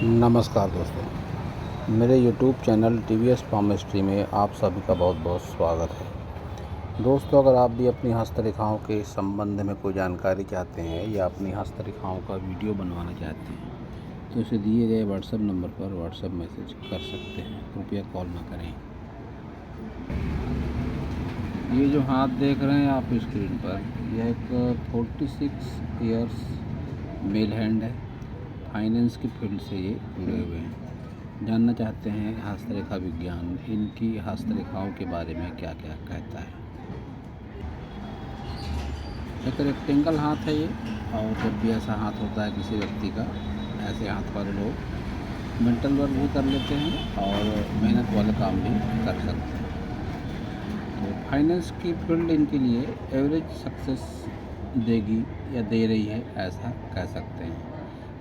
नमस्कार दोस्तों, मेरे YouTube चैनल TVS पामिस्ट्री में आप सभी का बहुत बहुत स्वागत है। दोस्तों, अगर आप भी अपनी हस्तरेखाओं के संबंध में कोई जानकारी चाहते हैं या अपनी हस्तरेखाओं का वीडियो बनवाना चाहते हैं तो इसे दिए गए व्हाट्सएप नंबर पर व्हाट्सएप मैसेज कर सकते हैं। कृपया कॉल ना करें। ये जो हाथ देख रहे हैं आप स्क्रीन पर, यह एक 46 ईयर्स मेल हैंड है। फाइनेंस की फील्ड से ये जुड़े हुए हैं। जानना चाहते हैं हस्तरेखा विज्ञान इनकी हस्तरेखाओं के बारे में क्या क्या कहता है। एक रेक्टेंगल हाथ है ये, और जब भी ऐसा हाथ होता है किसी व्यक्ति का, ऐसे हाथ वाले लोग मेंटल वर्क भी कर लेते हैं और मेहनत वाले काम भी कर सकते हैं। तो फाइनेंस की फील्ड इनके लिए एवरेज सक्सेस देगी या दे रही है, ऐसा कह सकते हैं।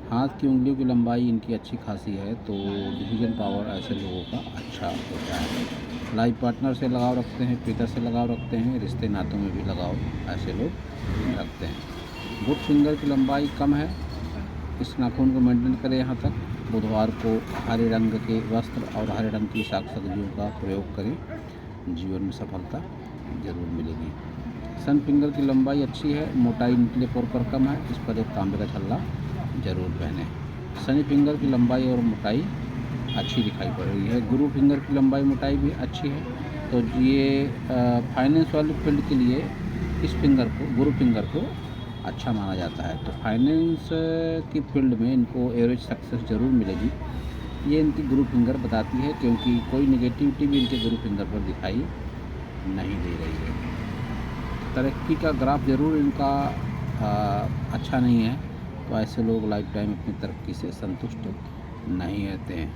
हाथ की उंगलियों की लंबाई इनकी अच्छी खासी है, तो डिसीजन पावर ऐसे लोगों का अच्छा होता है। लाइफ पार्टनर से लगाव रखते हैं, पिता से लगाव रखते हैं, रिश्ते नातों में भी लगाव ऐसे लोग रखते हैं। गुड फिंगर की लंबाई कम है। इस नाखून को मेंटेन करें यहाँ तक। बुधवार को हरे रंग के वस्त्र और हरे रंग की साग सब्जियों का प्रयोग करें, जीवन में सफलता जरूर मिलेगी। सन फिंगर की लंबाई अच्छी है, मोटाई निचले कोर पर कम है। इस पर एक तांबे का छल्ला जरूर पहने। शनि फिंगर की लंबाई और मोटाई अच्छी दिखाई पड़ रही है। गुरु फिंगर की लंबाई मोटाई भी अच्छी है। तो ये फाइनेंस वाली फील्ड के लिए इस फिंगर को, गुरु फिंगर को अच्छा माना जाता है। तो फाइनेंस की फील्ड में इनको एवरेज सक्सेस ज़रूर मिलेगी, ये इनकी गुरु फिंगर बताती है, क्योंकि कोई नेगेटिविटी भी इनके गुरु फिंगर पर दिखाई नहीं दे रही है। तरक्की का ग्राफ ज़रूर इनका अच्छा नहीं है, तो ऐसे लोग लाइफ टाइम अपनी तरक्की से संतुष्ट नहीं रहते हैं।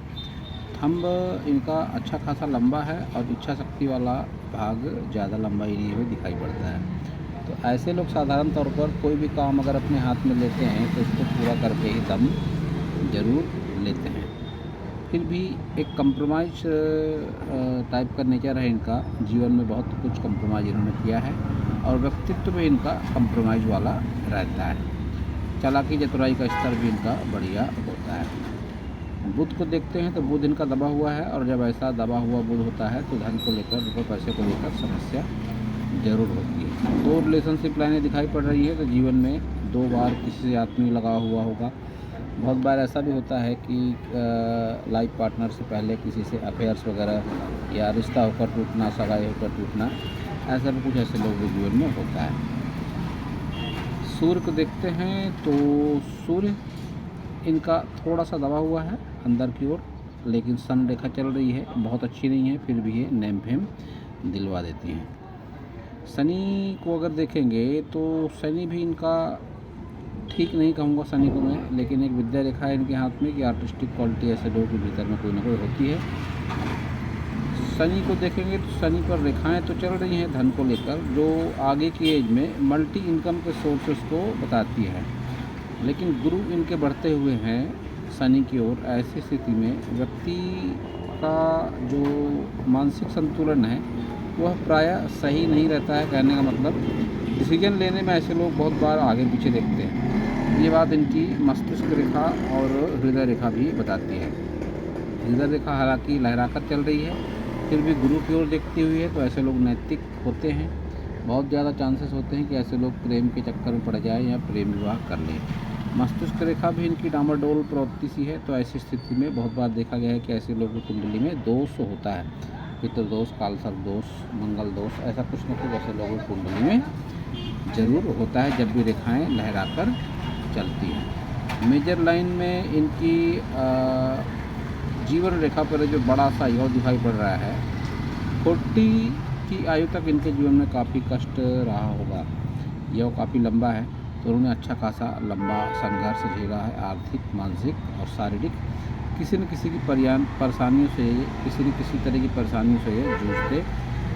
थंब इनका अच्छा खासा लंबा है और इच्छा शक्ति वाला भाग ज़्यादा लंबा एरिए में दिखाई पड़ता है। तो ऐसे लोग साधारण तौर पर कोई भी काम अगर अपने हाथ में लेते हैं तो इसको पूरा करके ही दम ज़रूर लेते हैं। फिर भी एक कंप्रोमाइज़ टाइप का नेचर है इनका। जीवन में बहुत कुछ कंप्रोमाइज़ इन्होंने किया है और व्यक्तित्व भी इनका कंप्रोमाइज़ वाला रहता है। चालाकी चतुराई का स्तर भी इनका बढ़िया होता है। बुध को देखते हैं तो बुध इनका दबा हुआ है, और जब ऐसा दबा हुआ बुध होता है तो धन को लेकर, रुपये पैसे को लेकर समस्या जरूर होती है। 2 रिलेशनशिप लाइनें दिखाई पड़ रही है, तो जीवन में 2 बार किसी से आत्मीय लगा हुआ होगा। बहुत बार ऐसा भी होता है कि लाइफ पार्टनर से पहले किसी से अफेयर्स वगैरह या रिश्ता होकर टूटना, सगाई होकर टूटना, ऐसा भी कुछ ऐसे लोगों के जीवन में होता है। सूर्य को देखते हैं तो सूर्य इनका थोड़ा सा दबा हुआ है अंदर की ओर, लेकिन सन रेखा चल रही है, बहुत अच्छी नहीं है, फिर भी ये नेम फेम दिलवा देती हैं। शनि को अगर देखेंगे तो शनि भी इनका ठीक नहीं कहूँगा शनि को मैं, लेकिन एक विद्या रेखा है इनके हाथ में कि आर्टिस्टिक क्वालिटी ऐसे लोगों के भीतर में कोई ना कोई होती है। शनि को देखेंगे तो शनि पर रेखाएं तो चल रही हैं धन को लेकर, जो आगे की एज में मल्टी इनकम के सोर्सेस को बताती है, लेकिन गुरु इनके बढ़ते हुए हैं शनि की ओर। ऐसी स्थिति में व्यक्ति का जो मानसिक संतुलन है वह प्रायः सही नहीं रहता है। कहने का मतलब, डिसीजन लेने में ऐसे लोग बहुत बार आगे पीछे देखते हैं। ये बात इनकी मस्तिष्क रेखा और हृदय रेखा भी बताती है। हृदय रेखा हालांकि लहराकर चल रही है, फिर भी गुरु की ओर देखती हुई है, तो ऐसे लोग नैतिक होते हैं। बहुत ज़्यादा चांसेस होते हैं कि ऐसे लोग प्रेम के चक्कर में पड़ जाए या प्रेम विवाह कर लें। मस्तिष्क रेखा भी इनकी डामाडोल प्रवृत्ति सी है, तो ऐसी स्थिति में बहुत बार देखा गया है कि ऐसे लोगों की कुंडली में दोष होता है। पितृदोष, कालसर्प दोष, मंगल दोष, ऐसा कुछ न कुछ ऐसे लोगों की कुंडली में ज़रूर होता है जब भी रेखाएँ लहराकर चलती हैं। मेजर लाइन में इनकी जीवन रेखा पर जो बड़ा सा यौ दिखाई पड़ रहा है, 40 की आयु तक इनके जीवन में काफ़ी कष्ट रहा होगा। यह काफ़ी लंबा है, तो उन्होंने अच्छा खासा लंबा संघर्ष झेला है, आर्थिक, मानसिक और शारीरिक किसी न किसी की परेशानियों से, किसी न किसी तरह की परेशानियों से ये जूझते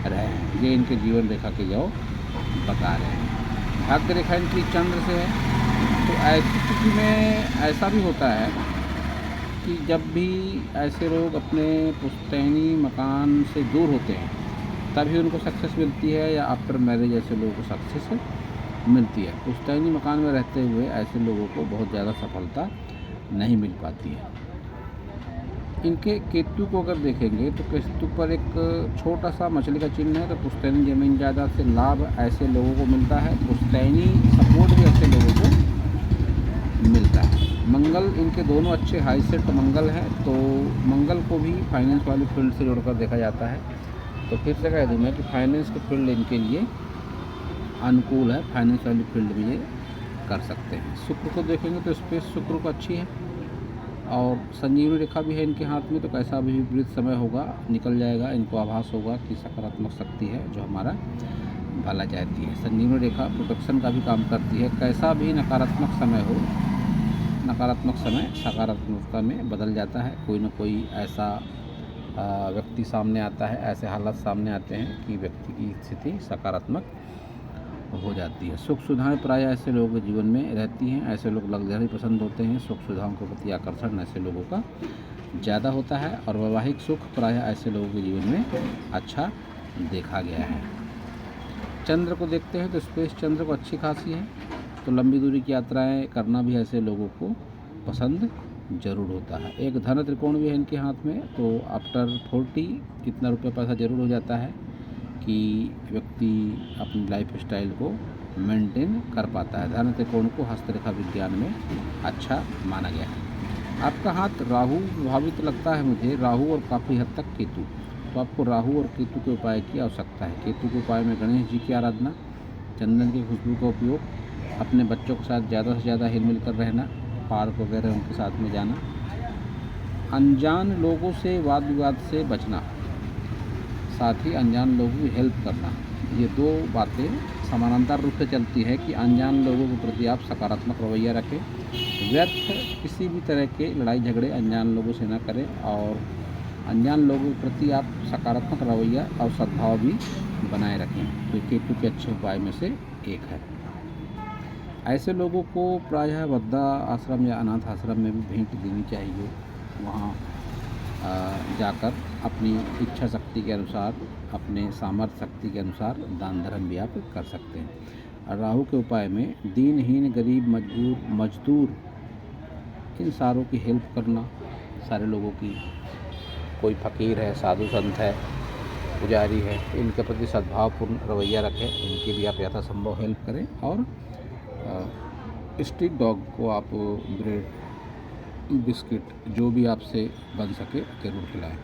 रहे हैं। ये इनके जीवन रेखा के यौ बता रहे हैं। भाग्य रेखा इनकी चंद्र से है, तो ऐसी स्थिति में ऐसा भी होता है कि जब भी ऐसे लोग अपने पुश्तैनी मकान से दूर होते हैं तभी उनको सक्सेस मिलती है, या आफ्टर मैरिज ऐसे लोगों को सक्सेस मिलती है। पुश्तैनी मकान में रहते हुए ऐसे लोगों को बहुत ज़्यादा सफलता नहीं मिल पाती है। इनके केतु को अगर देखेंगे तो केतु पर एक छोटा सा मछली का चिन्ह है। तो पुश्तैनी ज़मीन जायदाद से लाभ ऐसे लोगों को मिलता है, पुश्तैनी सपोर्ट भी ऐसे लोगों को मिलता है। मंगल, इनके दोनों अच्छे हाई सेट मंगल है, तो मंगल को भी फाइनेंस वाली फील्ड से जोड़कर देखा जाता है। तो फिर से कह दूँ मैं कि फाइनेंस की फील्ड इनके लिए अनुकूल है, फाइनेंस वाली फील्ड में ये कर सकते हैं। शुक्र को देखेंगे तो स्पेस शुक्र को अच्छी है और संजीवनी रेखा भी है इनके हाथ में। तो कैसा भी विपरीत समय होगा निकल जाएगा, इनको आभास होगा कि सकारात्मक शक्ति है जो हमारा भला चाहती है। संजीवनी रेखा प्रोटेक्शन का भी काम करती है। कैसा भी नकारात्मक समय हो, नकारात्मक समय सकारात्मकता में बदल जाता है। कोई ना कोई ऐसा व्यक्ति सामने आता है, ऐसे हालात सामने आते हैं कि व्यक्ति की स्थिति सकारात्मक हो जाती है। सुख सुविधाएं प्राय ऐसे लोगों के जीवन में रहती हैं। ऐसे लोग लग्जरी पसंद होते हैं। सुख सुविधाओं के प्रति आकर्षण ऐसे लोगों का ज़्यादा होता है और वैवाहिक सुख प्राय ऐसे लोगों के जीवन में अच्छा देखा गया है। चंद्र को देखते हैं तो स्पेस चंद्र को अच्छी खासी है। तो लंबी दूरी की यात्राएं करना भी ऐसे लोगों को पसंद जरूर होता है। एक धन त्रिकोण भी है इनके हाथ में। तो आफ्टर 40 कितना रुपये पैसा जरूर हो जाता है कि व्यक्ति अपनी लाइफ स्टाइल को मेंटेन कर पाता है। धन त्रिकोण को हस्तरेखा विज्ञान में अच्छा माना गया है। आपका हाथ राहु प्रभावित लगता है मुझे, राहु और काफ़ी हद तक केतु। तो आपको राहु और केतु के उपाय की आवश्यकता है। केतु के उपाय में गणेश जी की आराधना, चंदन की खुशबू का उपयोग, अपने बच्चों के साथ ज़्यादा से ज़्यादा हिल मिल कर रहना, पार्क वगैरह उनके साथ में जाना, अनजान लोगों से वाद विवाद से बचना, साथ ही अनजान लोगों की हेल्प करना। ये दो बातें समानांतर रूप से चलती है कि अनजान लोगों के प्रति आप सकारात्मक रवैया रखें, व्यर्थ किसी भी तरह के लड़ाई झगड़े अनजान लोगों से न करें और अनजान लोगों के प्रति आप सकारात्मक रवैया और सद्भाव भी बनाए रखें। तो केतु के अच्छे उपाय में से एक है। ऐसे लोगों को प्रायः वृद्धा आश्रम या अनाथ आश्रम में भी भेंट देनी चाहिए। वहाँ जाकर अपनी इच्छा शक्ति के अनुसार, अपने सामर्थ्य शक्ति के अनुसार दान धर्म भी आप कर सकते हैं। राहु के उपाय में दीनहीन, गरीब, मजदूर इन सारों की हेल्प करना, सारे लोगों की, कोई फ़कीर है, साधु संत है, पुजारी है, इनके प्रति सद्भावपूर्ण रवैया रखें, इनकी भी आप यथासंभव हेल्प करें। और स्ट्रीट डॉग को आप ब्रेड, बिस्किट जो भी आपसे बन सके ज़रूर खिलाएं।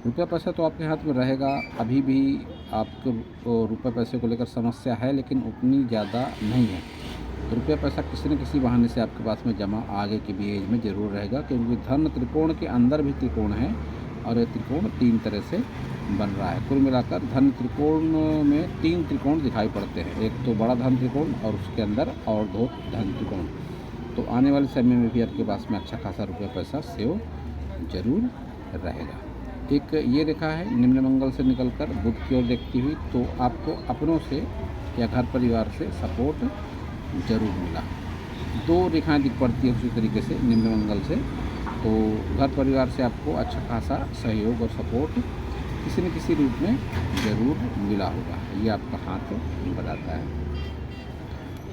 रुपया पैसा तो आपके हाथ में रहेगा। अभी भी आपको रुपये पैसे को लेकर समस्या है, लेकिन उतनी ज़्यादा नहीं है। रुपया पैसा किसी न किसी बहाने से आपके पास में जमा आगे की भी एज में ज़रूर रहेगा, क्योंकि धन त्रिकोण के अंदर भी त्रिकोण है और ये त्रिकोण 3 तरह से बन रहा है। कुल मिलाकर धन त्रिकोण में 3 त्रिकोण दिखाई पड़ते हैं। एक तो बड़ा धन त्रिकोण और उसके अंदर और 2 धन त्रिकोण। तो आने वाले समय में भी आपके पास में अच्छा खासा रुपया पैसा सेव जरूर रहेगा। एक ये रेखा है निम्न मंगल से निकलकर बुध की ओर देखती हुई, तो आपको अपनों से या घर परिवार से सपोर्ट जरूर मिला। 2 रेखाएं दिख पड़ती है उसी तरीके से निम्न मंगल से, तो घर परिवार से आपको अच्छा खासा सहयोग और सपोर्ट किसी न किसी रूप में ज़रूर मिला होगा। ये आपका हाथ बताता है।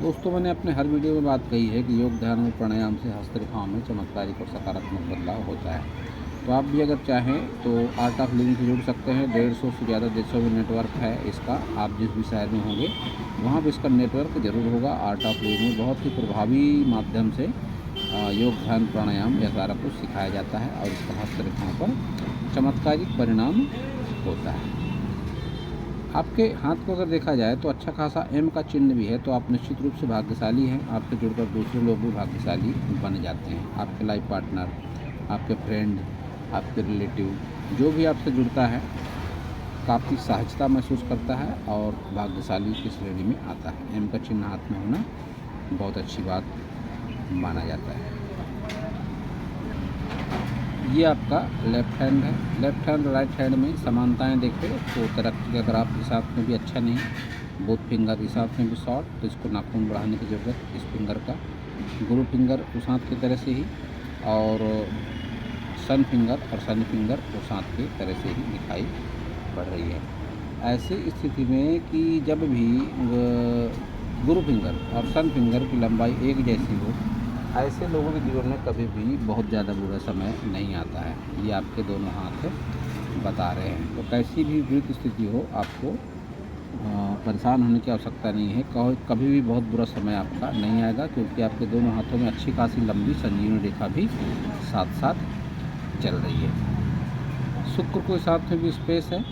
दोस्तों, मैंने अपने हर वीडियो में बात कही है कि योग, ध्यान और प्राणायाम से हस्तरेखाओं में चमत्कारिक और सकारात्मक बदलाव होता है। तो आप भी अगर चाहें तो आर्ट ऑफ लिविंग से जुड़ सकते हैं। 150 से ज़्यादा देशों में नेटवर्क है इसका। आप जिस भी शहर में होंगे वहाँ पर इसका नेटवर्क ज़रूर होगा। आर्ट ऑफ लिविंग में बहुत ही प्रभावी माध्यम से योग, ध्यान, प्राणायाम यह सारा कुछ सिखाया जाता है और इसका हस्तरेखाओं पर चमत्कारिक परिणाम होता है। आपके हाथ को अगर देखा जाए तो अच्छा खासा एम का चिन्ह भी है, तो आप निश्चित रूप से भाग्यशाली हैं। आपसे जुड़कर दूसरे लोग भी भाग्यशाली बन जाते हैं। आपके लाइफ पार्टनर, आपके फ्रेंड, आपके रिलेटिव जो भी आपसे जुड़ता है काफ़ी सहजता महसूस करता है और भाग्यशाली की श्रेणी में आता है। एम का चिन्ह हाथ में होना बहुत अच्छी बात माना जाता है। ये आपका लेफ्ट हैंड है। लेफ्ट हैंड राइट हैंड में समानताएं देखें तो तरक्की का ग्राफ हिसाब में भी अच्छा नहीं, बोथ फिंगर हिसाब में भी शॉर्ट, तो इसको नाखून बढ़ाने की ज़रूरत इस फिंगर का। गुरु फिंगर उस हाथ की तरह से ही और सन फिंगर और सन फिंगर उस हाथ की तरह से ही दिखाई पड़ रही है। ऐसी स्थिति में कि जब भी गुरु फिंगर और सन फिंगर की लंबाई एक जैसी हो ऐसे लोगों के जीवन में कभी भी बहुत ज़्यादा बुरा समय नहीं आता है, ये आपके दोनों हाथ बता रहे हैं। तो कैसी भी विपरीत स्थिति हो, आपको परेशान होने की आवश्यकता नहीं है। कभी भी बहुत बुरा समय आपका नहीं आएगा, क्योंकि आपके दोनों हाथों में अच्छी खासी लंबी संजीवनी रेखा भी साथ साथ चल रही है। शुक्र को इस हाथ में भी स्पेस है।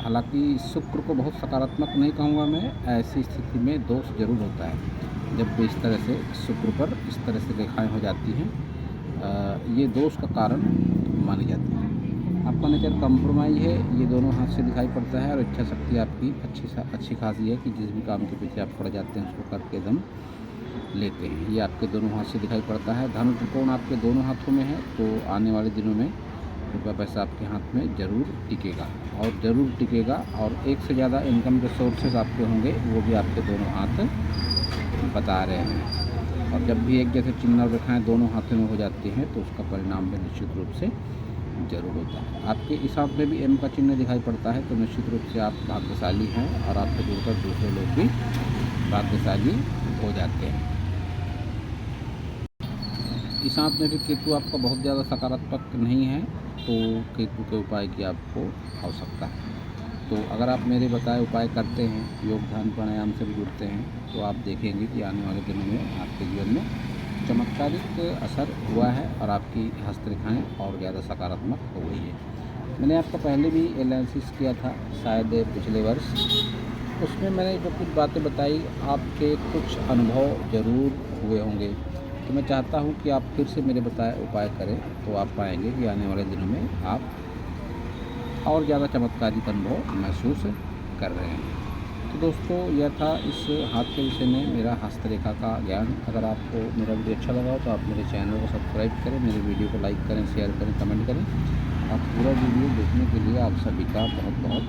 हालांकि शुक्र को बहुत सकारात्मक नहीं कहूँगा मैं, ऐसी स्थिति में दोष जरूर होता है जब भी इस तरह से शुक्र पर इस तरह से रेखाएं हो जाती हैं। ये दोष का कारण मानी जाती है। आपका नेचर कंप्रोमाइज है, ये दोनों हाथ से दिखाई पड़ता है। और इच्छा शक्ति आपकी अच्छी खासी है कि जिस भी काम के पीछे आप पड़ जाते हैं उसको करके दम लेते हैं। ये आपके दोनों हाथ से दिखाई पड़ता है। धन त्रिकोण आपके दोनों हाथों में है, तो आने वाले दिनों में रुपया पैसा आपके हाथ में ज़रूर टिकेगा और ज़रूर टिकेगा। और एक से ज़्यादा इनकम के सोर्सेज आपके होंगे, वो भी आपके दोनों हाथ बता रहे हैं। और जब भी एक जैसे चिन्ह और रेखाएँ दोनों हाथों में हो जाती हैं, तो उसका परिणाम भी निश्चित रूप से ज़रूर होता है। आपके इस हाथ में भी एम का चिन्ह दिखाई पड़ता है, तो निश्चित रूप से आप भाग्यशाली हैं और आपसे जुड़कर दूसरे लोग भी भाग्यशाली हो जाते हैं। इस हाथ में भी केतु आपका बहुत ज़्यादा सकारात्मक नहीं है, तो केतु के उपाय की आपको आवश्यकता है। तो अगर आप मेरे बताए उपाय करते हैं, योग ध्यान प्राणायाम से भी जुड़ते हैं, तो आप देखेंगे कि आने वाले दिनों में आपके जीवन में चमत्कारिक असर हुआ है और आपकी हस्तरेखाएँ और ज़्यादा सकारात्मक हो गई है। मैंने आपको पहले भी एनालिसिस किया था, शायद पिछले वर्ष। उसमें मैंने जो कुछ बातें बताई, आपके कुछ अनुभव ज़रूर हुए होंगे। तो मैं चाहता हूँ कि आप फिर से मेरे बताए उपाय करें, तो आप पाएंगे कि आने वाले दिनों में आप और ज़्यादा चमत्कारिक अनुभव महसूस कर रहे हैं। तो दोस्तों, यह था इस हाथ के विषय में मेरा हस्तरेखा का ज्ञान। अगर आपको मेरा वीडियो अच्छा लगा हो तो आप मेरे चैनल को सब्सक्राइब करें, मेरे वीडियो को लाइक करें, शेयर करें, कमेंट करें। आप पूरा वीडियो देखने के लिए आप सभी का बहुत बहुत